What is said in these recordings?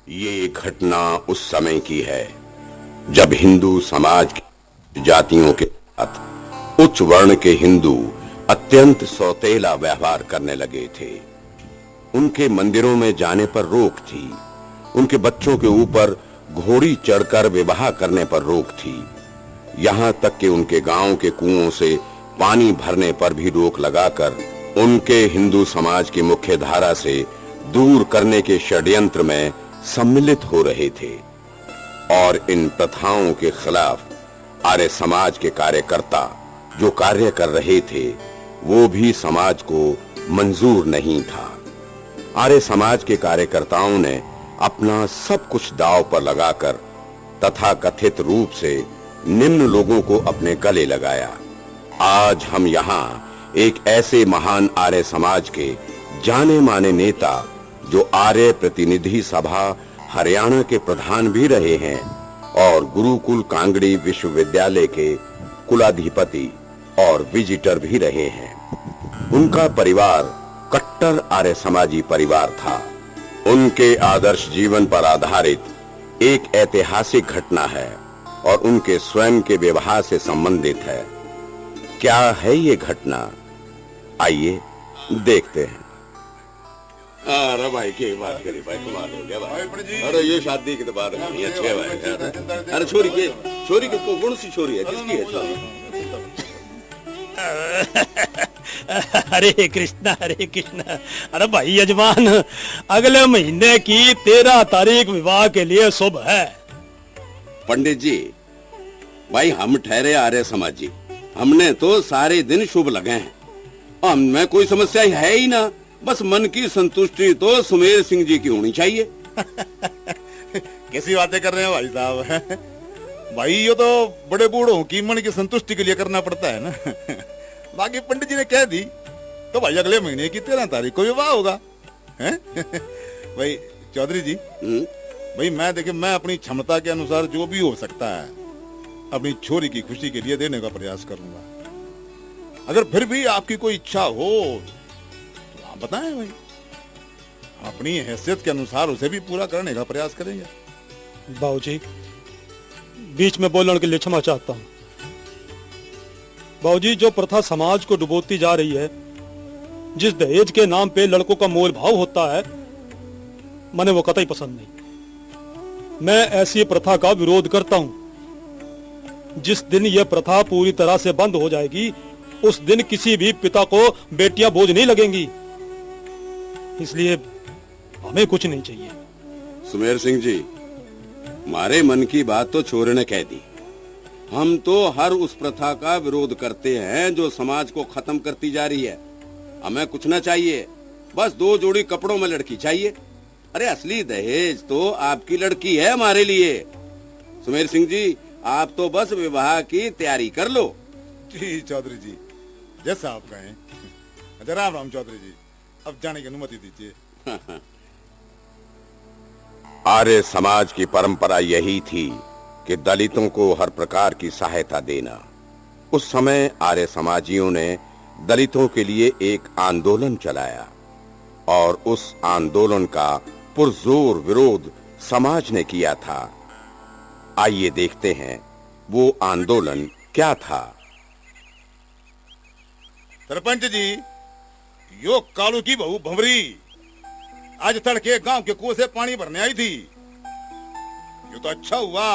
ये घटना उस समय की है जब हिंदू समाज की जातियों के साथ उच्च वर्ण के हिंदू अत्यंत सौतेला व्यवहार करने लगे थे। उनके मंदिरों में जाने पर रोक थी, उनके बच्चों के ऊपर घोड़ी चढ़कर विवाह करने पर रोक थी, यहां तक कि उनके गांव के कुओं से पानी भरने पर भी रोक लगाकर उनके हिंदू समाज की मुख्य धारा से दूर करने के षड्यंत्र में सम्मिलित हो रहे थे। और इन प्रथाओं के खिलाफ आर्य समाज के कार्यकर्ता जो कार्य कर रहे थे वो भी समाज को मंजूर नहीं था। आर्य समाज के कार्यकर्ताओं ने अपना सब कुछ दांव पर लगाकर तथाकथित रूप से निम्न लोगों को अपने गले लगाया। आज हम यहाँ एक ऐसे महान आर्य समाज के जाने माने नेता जो आर्य प्रतिनिधि सभा हरियाणा के प्रधान भी रहे हैं और गुरुकुल कांगड़ी विश्वविद्यालय के कुलाधिपति और विजिटर भी रहे हैं। उनका परिवार कट्टर आर्य समाजी परिवार था। उनके आदर्श जीवन पर आधारित एक ऐतिहासिक घटना है और उनके स्वयं के व्यवहार से संबंधित है। क्या है ये घटना, आइए देखते हैं। अरे भाई की बात करी भाई, कमाल हो गया भाई। अरे ये शादी की तो बात नहीं अच्छे भाई। अरे छोरी की कौन सी छोरी है, किसकी है छोरी? हरे कृष्णा हरे कृष्णा। अरे भाई यजमान, अगले महीने की 13 तारीख विवाह के लिए शुभ है। पंडित जी, भाई हम ठहरे आर्य समाजी, हमने तो सारे दिन शुभ लगे हैं, हमें कोई समस्या है ही ना। बस मन की संतुष्टि तो सुमेर सिंह जी की होनी चाहिए। कैसी बातें कर रहे हैं भाई साहब? भाई ये तो बड़े बूढ़ों की मन की संतुष्टि के लिए करना पड़ता है ना। बाकी पंडित जी ने कह दी तो भाई अगले महीने की 13 तारीख को विवाह होगा। हैं? भाई चौधरी जी, भाई मैं अपनी क्षमता के अनुसार जो भी हो सकता है अपनी छोरी की खुशी के लिए देने का प्रयास करूंगा। अगर फिर भी आपकी कोई इच्छा हो तो आप बताएं भाई, अपनी हैसियत के अनुसार उसे भी पूरा करने का प्रयास करेंगे। बाबूजी, बीच में बोलने के लिए क्षमा चाहता हूँ। बाबूजी, जो प्रथा समाज को डुबोती जा रही है, जिस दहेज के नाम पे लड़कों का मोल भाव होता है, मैंने वो कतई पसंद नहीं। मैं ऐसी प्रथा का विरोध करता हूँ। जिस दिन यह प्रथा पूरी तरह से बंद हो जाएगी उस दिन किसी भी पिता को बेटियां बोझ नहीं लगेंगी। इसलिए हमें कुछ नहीं चाहिए। सुमेर सिंह जी, हमारे मन की बात तो छोरे ने कह दी। हम तो हर उस प्रथा का विरोध करते हैं जो समाज को खत्म करती जा रही है। हमें कुछ ना चाहिए, बस 2 जोड़ी कपड़ों में लड़की चाहिए। अरे असली दहेज तो आपकी लड़की है हमारे लिए। सुमेर सिंह जी, आप तो बस विवाह की तैयारी कर लो। जी चौधरी जी, जैसा आप कहें। अच्छा, राम राम चौधरी जी, अब जाने की अनुमति दीजिए। आर्य समाज की परंपरा यही थी कि दलितों को हर प्रकार की सहायता देना। उस समय आर्य समाजियों ने दलितों के लिए एक आंदोलन चलाया और उस आंदोलन का पुरजोर विरोध समाज ने किया था। आइए देखते हैं वो आंदोलन क्या था। सरपंच जी, यो कालू की बहू भंवरी आज तड़के गांव के कुएं से पानी भरने आई थी। ये तो अच्छा हुआ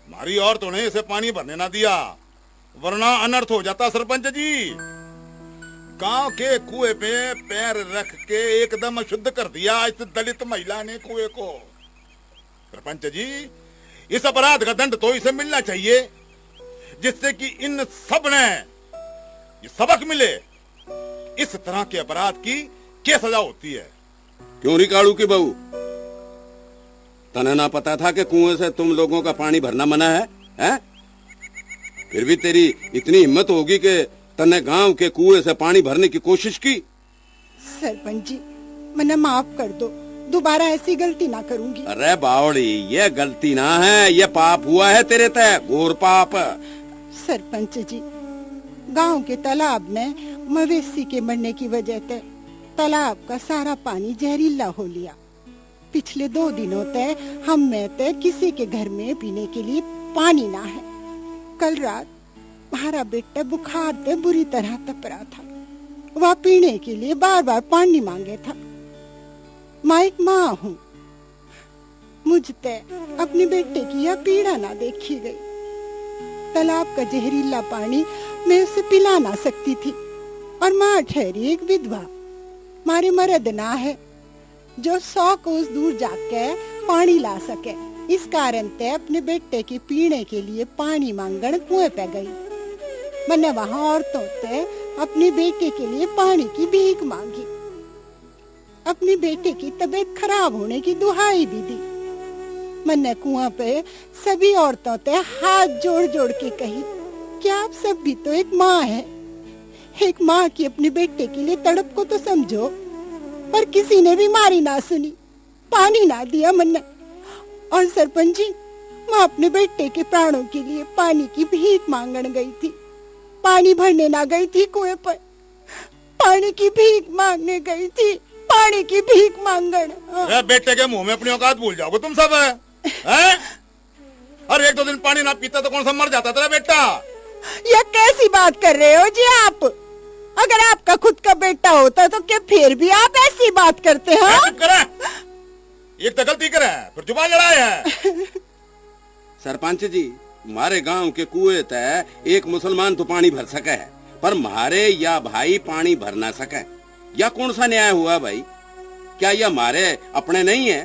हमारी औरतों ने इसे पानी भरने ना दिया, वरना अनर्थ हो जाता। सरपंच जी, गांव के कुएं पे पैर रख के एकदम अशुद्ध कर दिया इस दलित महिला ने कुएं को। सरपंच जी, इस अपराध का दंड तो इसे मिलना चाहिए, जिससे कि इन सब ने ये सबक मिले। इस तरह के अपराध की क्या सजा होती है? क्यों री कालू की बहू, तने ना पता था कि कुएं से तुम लोगों का पानी भरना मना है, हैं? फिर भी तेरी इतनी हिम्मत होगी कि तने गांव के कुएं से पानी भरने की कोशिश की। सरपंच जी, मने माफ कर दो, दोबारा ऐसी गलती ना करूंगी। अरे बावड़ी, ये गलती ना है, ये पाप हुआ है तेरे तय, घोर पाप। सरपंच जी, गांव के तालाब ने मवेशी के मरने की वजह से तालाब का सारा पानी जहरीला हो लिया। पिछले 2 दिनों तक हम में तक किसी के घर में पीने के लिए पानी ना है। कल रात हमारा बेटा बुखार से बुरी तरह तपरा था। वह पीने के लिए बार बार पानी मांगे था। मैं एक माँ हूँ, मुझते अपने बेटे की यह पीड़ा ना देखी गई। तालाब का जहरीला पानी मैं उसे पिला ना सकती थी और माँ ठहरी एक विधवा। मारे मर्द ना है जो 100 कोस दूर जाकर पानी ला सके। इस कारण ते अपने बेटे के पीने के लिए पानी मांगण कुएं पे गई। मैंने वहां औरतों से अपने बेटे के लिए पानी की भीख मांगी। अपने बेटे की तबीयत खराब होने की दुहाई भी दी। मैंने कुआं पे सभी औरतों से हाथ जोड़ जोड़ के कही कि आप सब भी तो एक माँ है। एक माँ की अपने बेटे के लिए तड़प को तो समझो। पर किसी ने भी मारी ना सुनी, पानी ना दिया मैंने। और सरपंच जी, मैं अपने बेटे के प्राणों के लिए पानी की भीख मांगने गई थी। पानी भरने ना गई थी कुएं पर, पानी की भीख मांगने गई थी। पानी की भीख मांगण। बेटे के मुंह में अपनी औकात भूल जाओगे तुम सब, हैं? अरे 1-2 दिन पानी ना पीता तो कौन सा मर जाता तेरा बेटा। यह कैसी बात कर रहे हो जी आप? अगर आपका खुद का बेटा होता तो क्या फिर भी आप ऐसी बात करते हैं? एक तो गलती करे फिर जुबान लड़ाए हैं। सरपंच जी, हमारे गांव के कुएं तय एक मुसलमान तो पानी भर सके है, पर हमारे या भाई पानी भर ना सके। या कौन सा न्याय हुआ भाई? क्या यह हमारे अपने नहीं है?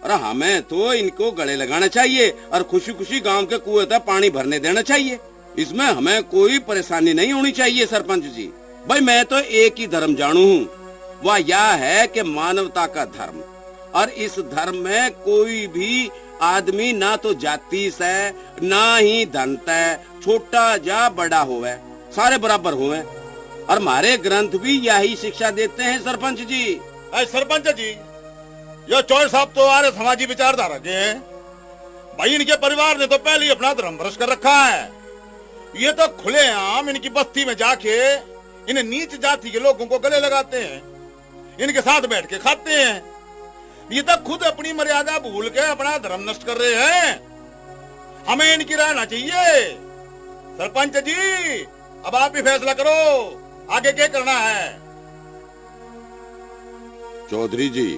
और हमें तो इनको गले लगाना चाहिए और खुशी खुशी गांव के कुएं तक पानी भरने देना चाहिए। इसमें हमें कोई परेशानी नहीं होनी चाहिए। सरपंच जी भाई, मैं तो एक ही धर्म जानू हूँ, वह यह है कि मानवता का धर्म। और इस धर्म में कोई भी आदमी ना तो जाति से ना ही धन से, छोटा या बड़ा होवे, सारे बराबर होवे। और हमारे ग्रंथ भी यही शिक्षा देते हैं। सरपंच जी, सरपंच जी, ये चौधरी साहब तो आर्य समाजी विचारधारा के हैं। भाई इनके परिवार ने तो पहले ही अपना धर्म भ्रष्ट कर रखा है। ये तो खुलेआम इनकी बस्ती में जाके इन नीच जाति के लोगों को गले लगाते हैं, इनके साथ बैठ के खाते हैं। ये तो खुद अपनी मर्यादा भूल के अपना धर्म नष्ट कर रहे हैं। हमें इनकी रहना चाहिए। सरपंच जी, अब आप ही फैसला करो, आगे क्या करना है। चौधरी जी,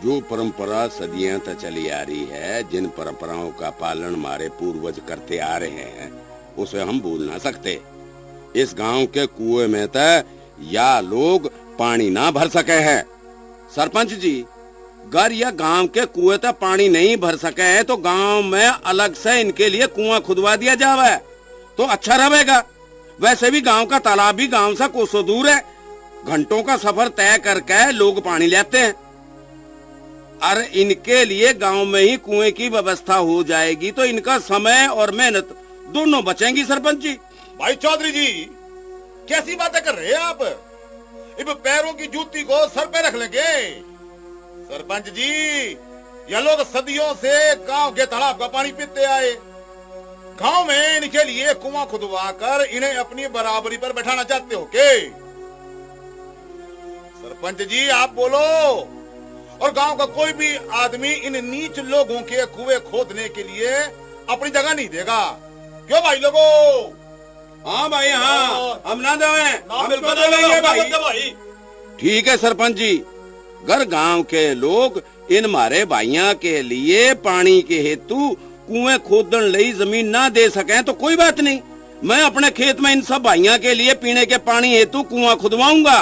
जो परंपरा सदियों तक चली आ रही है, जिन परंपराओं का पालन हमारे पूर्वज करते आ रहे हैं, उसे हम भूल ना सकते। इस गांव के कुएं में तक या लोग पानी ना भर सके हैं। सरपंच जी, अगर यह गांव के कुएं तक पानी नहीं भर सके हैं तो गांव में अलग से इनके लिए कुआं खुदवा दिया जावे तो अच्छा रहेगा। वैसे भी गांव का तालाब भी गांव से कोसों दूर है। घंटों का सफर तय करके लोग पानी लेते हैं। और इनके लिए गांव में ही कुएं की व्यवस्था हो जाएगी तो इनका समय और मेहनत दोनों बचेंगी। सरपंच जी। भाई चौधरी जी, कैसी बातें कर रहे हैं आप? इब पैरों की जूती को सर पे रख लेंगे। सरपंच जी, ये लोग सदियों से गांव के तालाब का पानी पीते आए। गांव में इनके लिए कुआं खुदवा कर इन्हें अपनी बराबरी पर बैठाना चाहते हो के? सरपंच जी आप बोलो। और गांव का कोई भी आदमी इन नीच लोगों के कुएं खोदने के लिए अपनी जगह नहीं देगा। क्यों भाई लोगों? हाँ भाई, हाँ, हम ना देंगे भाई। ठीक है सरपंच जी, अगर गांव के लोग इन हमारे भाइयों के लिए पानी के हेतु कुएं खोदने ਲਈ जमीन ना दे सके तो कोई बात नहीं, मैं अपने खेत में इन सब भाइयों के लिए पीने के पानी हेतु कुआं खुदवाऊंगा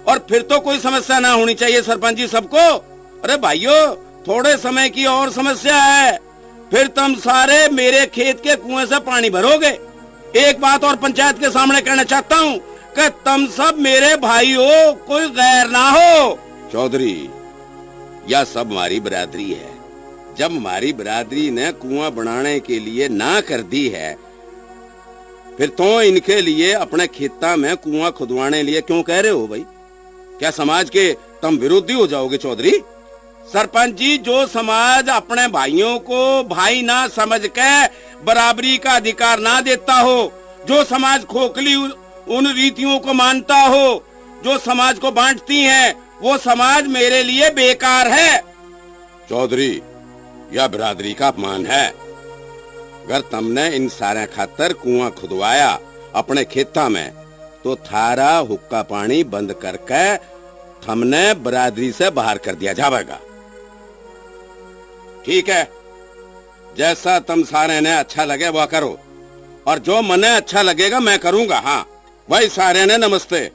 और फिर तो कोई समस्या ना होनी चाहिए। सरपंच जी सबको, अरे भाइयों, थोड़े समय की और समस्या है, फिर तुम सारे मेरे खेत के कुएं से पानी भरोगे। एक बात और पंचायत के सामने कहना चाहता हूँ कि तुम सब मेरे भाई हो, कोई गैर ना हो। चौधरी, यह सब हमारी बिरादरी है। जब हमारी बिरादरी ने कुआं बनाने के लिए ना कर दी है, फिर तो इनके लिए अपने खेता में कुआं खुदवाने लिए क्यों कह रहे हो भाई? क्या समाज के तुम विरोधी हो जाओगे चौधरी? सरपंच जी, जो समाज अपने भाइयों को भाई ना समझ के बराबरी का अधिकार ना देता हो, जो समाज खोखली उन रीतियों को मानता हो जो समाज को बांटती हैं, वो समाज मेरे लिए बेकार है। चौधरी, यह बिरादरी का अपमान है। अगर तुमने इन सारे खातर कुआं खुदवाया अपने खेता में, तो थारा हुक्का पानी बंद करके हमने बिरादरी से बाहर कर दिया जाएगा। ठीक है, जैसा तुम सारे ने अच्छा लगे वह करो, और जो मने अच्छा लगेगा मैं करूंगा। हाँ भाई, सारे ने नमस्ते।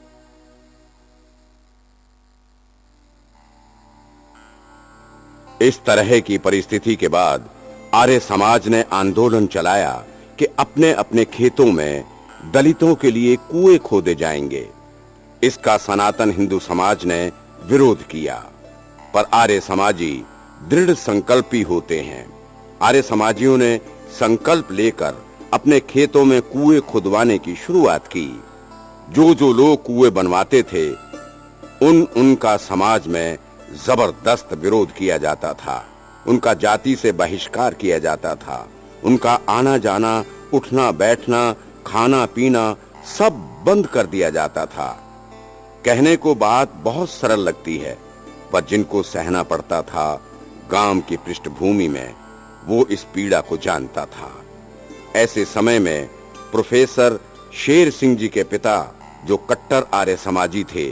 इस तरह की परिस्थिति के बाद आर्य समाज ने आंदोलन चलाया कि अपने अपने खेतों में दलितों के लिए कुएं खोदे जाएंगे। इसका सनातन हिंदू समाज ने विरोध किया, पर आर्य समाजी दृढ़ संकल्पी होते हैं। आर्य समाजियों ने संकल्प लेकर अपने खेतों में कुएं खुदवाने की शुरुआत की। जो लोग कुएं बनवाते थे, उनका समाज में जबरदस्त विरोध किया जाता था। उनका जाति से बहिष्कार किया जाता था। उनका आना जाना, उठना बैठना, खाना पीना सब बंद कर दिया जाता था। कहने को बात बहुत सरल लगती है, पर जिनको सहना पड़ता था गांव की पृष्ठभूमि में, वो इस पीड़ा को जानता था। ऐसे समय में प्रोफेसर शेर सिंह जी के पिता, जो कट्टर आर्य समाजी थे,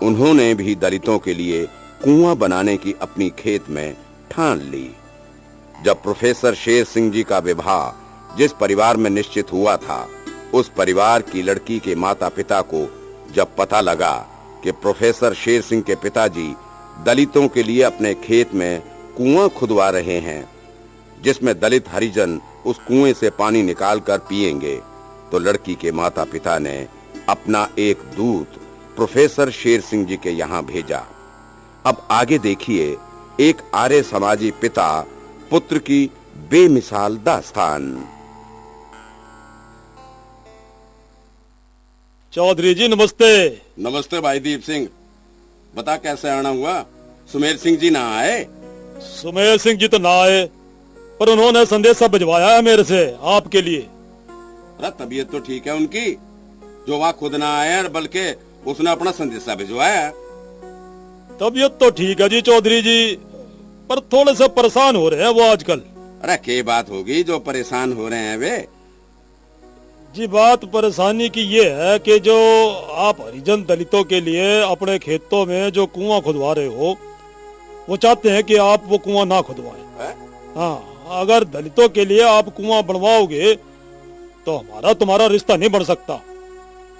उन्होंने भी दलितों के लिए कुआं बनाने की अपनी खेत में ठान ली। जब प्रोफेसर शेर सिंह जी का विवाह जिस परिवार में निश्चित हुआ था, उस परिवार की लड़की के माता पिता को जब पता लगा कि प्रोफेसर शेर सिंह के पिताजी दलितों के लिए अपने खेत में कुआं खुदवा रहे हैं, जिसमें दलित हरिजन उस कुएं से पानी निकालकर पिएंगे, तो लड़की के माता पिता ने अपना एक दूत प्रोफेसर शेर सिंह जी के यहाँ भेजा। अब आगे देखिए एक आर्य समाजी पिता पुत्र की बेमिसाल दास्तान। चौधरी जी नमस्ते। नमस्ते भाई दीप सिंह, बता कैसे आना हुआ? सुमेर सिंह जी ना आए? सुमेर सिंह जी तो ना आए, पर उन्होंने संदेशा भिजवाया है मेरे से आपके लिए। अरे तबीयत तो ठीक है उनकी, जो वहाँ खुद ना आया, बल्कि उसने अपना संदेशा भिजवाया। तबीयत तो ठीक है जी चौधरी जी, पर थोड़े से परेशान हो रहे हैं वो आजकल। अरे क्या बात होगी जो परेशान हो रहे हैं वे? जी बात परेशानी की ये है कि जो आप हरिजन दलितों के लिए अपने खेतों में जो कुआं खुदवा रहे हो, वो चाहते हैं कि आप वो कुआं ना खुदवाएं। हाँ, अगर दलितों के लिए आप कुआं बनवाओगे तो हमारा तुम्हारा रिश्ता नहीं बढ़ सकता,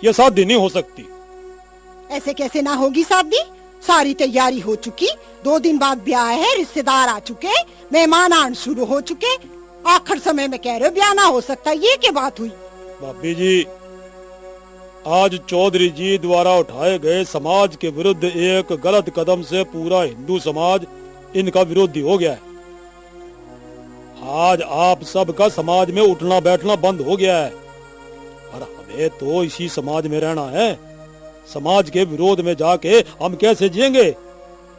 ये शादी नहीं हो सकती। ऐसे कैसे ना होगी शादी? सारी तैयारी हो चुकी, 2 दिन बाद ब्याह है, रिश्तेदार आ चुके, मेहमान आना शुरू हो चुके, आखिर समय में कह रहे हो ब्याह ना हो सकता, ये क्या बात हुई? भाभी जी, आज चौधरी जी द्वारा उठाए गए समाज के विरुद्ध एक गलत कदम से पूरा हिंदू समाज इनका विरोधी हो गया है। आज आप सबका समाज में उठना बैठना बंद हो गया है, और हमें तो इसी समाज में रहना है। समाज के विरोध में जाके हम कैसे जिएंगे?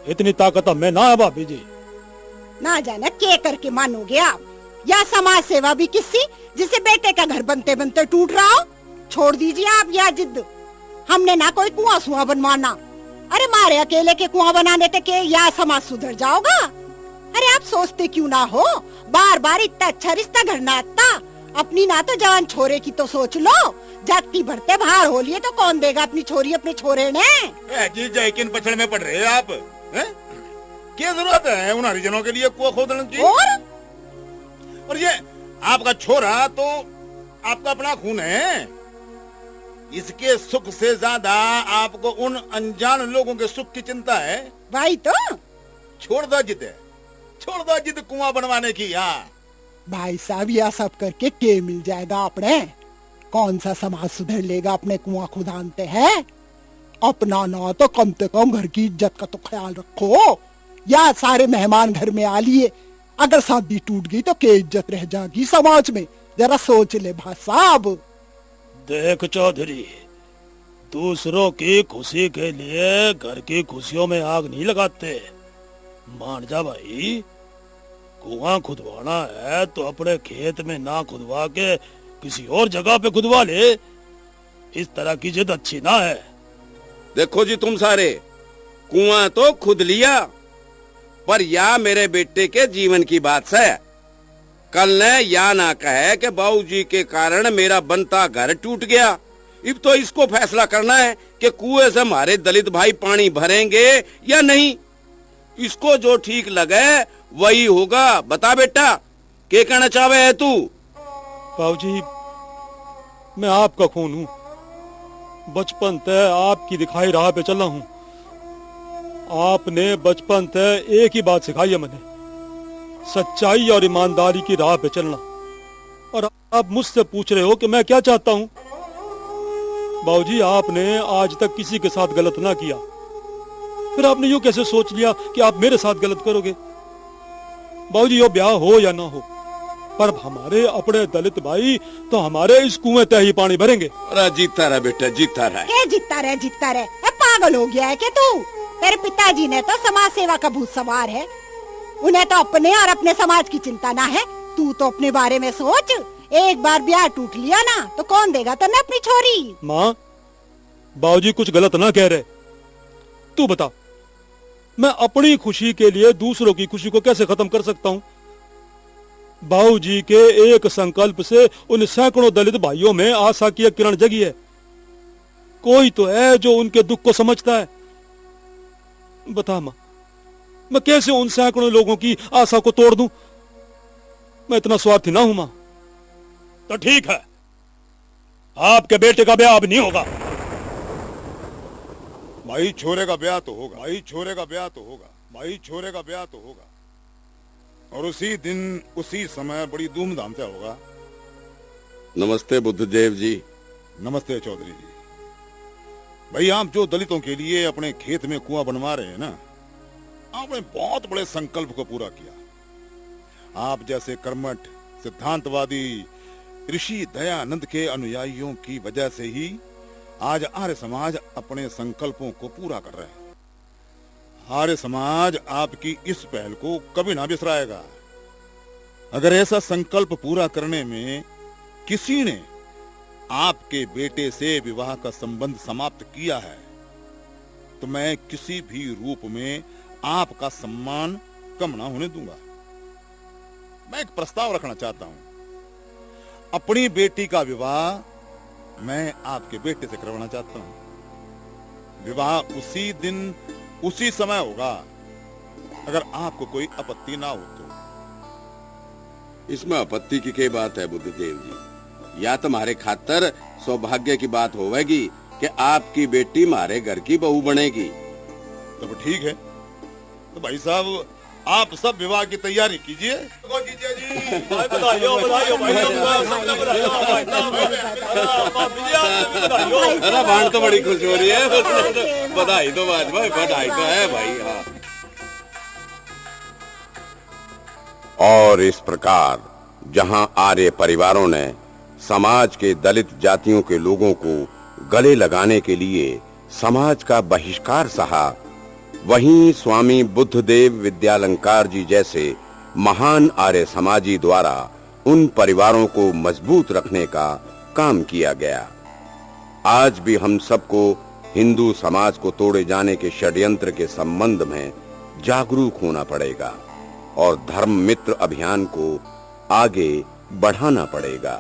इतनी ताकत हमें ना है भाभी जी। ना जाने क्या करके मानोगे आप? या समाज सेवा भी किसी जिसे बेटे का घर बनते बनते टूट रहा हो? छोड़ दीजिए आप यह जिद। हमने ना कोई कुआं सुआ बनवाना। अरे मारे अकेले के कुआं बनाने तक या समाज सुधर जाओगा? अरे आप सोचते क्यों ना हो? बार बार इतना अच्छा रिश्ता घर ना आता। अपनी ना तो जान छोरे की तो सोच लो। जाति भरते बाहर हो लिए तो कौन देगा अपनी छोरी अपने छोरे ने? जी जय किन पछड़ में पड़ रहे हैं आप? क्या जरूरत है उन हरिजनों के लिए कुआं खोदने की? और ये आपका छोरा तो आपका अपना खून है। इसके सुख से ज्यादा आपको उन अनजान लोगों के सुख की चिंता है। भाई तो छोड़ दो जिद, छोड़ दो जिद कुआं बनवाने की। भाई साहब, यह सब करके के मिल जाएगा अपने? कौन सा समाज सुधर लेगा अपने कुआं खुदानते हैं? अपना ना तो कम से कम घर की इज्जत का तो ख्याल रखो। या सारे मेहमान घर में आ लिए, अगर शादी टूट गई तो क्या इज्जत रह जाएगी समाज में? जरा सोच ले भाई साहब। देख चौधरी, दूसरों की खुशी के लिए घर की खुशियों में आग नहीं लगाते। मान जा भाई, कुआं खुदवाना है तो अपने खेत में ना खुदवा के किसी और जगह पे खुदवा ले। इस तरह की जिद अच्छी ना है। देखो जी तुम सारे, कुआं तो खुद लिया, पर या मेरे बेटे के जीवन की बात है। कल ने या ना कहे कि बाबूजी के कारण मेरा बनता घर टूट गया। अब तो इसको फैसला करना है कि कुएं से हमारे दलित भाई पानी भरेंगे या नहीं। इसको जो ठीक लगे वही होगा। बता बेटा, क्या कहना चाहे है तू? बाबूजी, मैं आपका खून हूं, बचपन से आपकी दिखाई राह पे चला हूं। आपने बचपन से एक ही बात सिखाई है मैंने, सच्चाई और ईमानदारी की राह पे चलना। और आप मुझसे पूछ रहे हो कि मैं क्या चाहता हूं। बाबूजी, आपने आज तक किसी के साथ गलत ना किया, फिर आपने यूं कैसे सोच लिया कि आप मेरे साथ गलत करोगे? बाबूजी, यो ब्याह हो या ना हो, पर हमारे अपने दलित भाई तो हमारे इस कुएं तय ही पानी भरेंगे। अरे जीतता रहा बेटा, जीतता रहा। क्या जीतता रहे जीतता रहे? पागल हो गया है क्या तू? तेरे पिताजी ने तो समाज सेवा का भूत सवार है, उन्हें तो अपने और अपने समाज की चिंता ना है। तू तो अपने बारे में सोच। एक बार ब्याह टूट लिया ना तो कौन देगा तन्ने अपनी छोरी? माँ, बाबूजी कुछ गलत ना कह रहे। तू बता, मैं अपनी खुशी के लिए दूसरों की खुशी को कैसे खत्म कर सकता हूँ? बाबूजी के एक संकल्प से उन सैकड़ों दलित भाइयों में आशा की एक किरण जगी है। कोई तो है जो उनके दुख को समझता है। बता माँ, मैं कैसे उन सैकड़ों लोगों की आशा को तोड़ दूं? मैं इतना स्वार्थी ना हूं माँ। तो ठीक है, आपके बेटे का ब्याह अब नहीं होगा। भाई छोरे का ब्याह तो होगा, भाई छोरे का ब्याह तो होगा, भाई छोरे का ब्याह तो होगा, और उसी दिन उसी समय बड़ी धूमधाम से होगा। नमस्ते बुद्धदेव जी। नमस्ते चौधरी जी। भाई, आप जो दलितों के लिए अपने खेत में कुआं बनवा रहे हैं ना, आपने बहुत बड़े संकल्प को पूरा किया। आप जैसे कर्मठ सिद्धांतवादी ऋषि दयानंद के अनुयायियों की वजह से ही आज आर्य समाज अपने संकल्पों को पूरा कर रहे हैं। आर्य समाज आपकी इस पहल को कभी ना बिसराएगा। अगर ऐसा संकल्प पूरा करने में किसी ने आपके बेटे से विवाह का संबंध समाप्त किया है, तो मैं किसी भी रूप में आपका सम्मान कम ना होने दूंगा। मैं एक प्रस्ताव रखना चाहता हूं। अपनी बेटी का विवाह मैं आपके बेटे से करवाना चाहता हूं। विवाह उसी दिन उसी समय होगा, अगर आपको कोई आपत्ति ना हो तो। इसमें आपत्ति की क्या बात है बुद्धदेव जी? या तुम्हारे खातर सौभाग्य की बात होगी कि आपकी बेटी हमारे घर की बहू बनेगी। तो ठीक है, तो भाई साहब आप सब विवाह की तैयारी कीजिए। अरे भाण तो बड़ी खुश हो रही है। बधाई तो बात भाई, बधाई तो है भाई। हाँ। और इस प्रकार जहां आर्य परिवारों ने समाज के दलित जातियों के लोगों को गले लगाने के लिए समाज का बहिष्कार सहा, वहीं स्वामी बुद्धदेव विद्यालंकार जी जैसे महान आर्य समाजी द्वारा उन परिवारों को मजबूत रखने का काम किया गया। आज भी हम सबको हिंदू समाज को तोड़े जाने के षड्यंत्र के संबंध में जागरूक होना पड़ेगा और धर्म मित्र अभियान को आगे बढ़ाना पड़ेगा।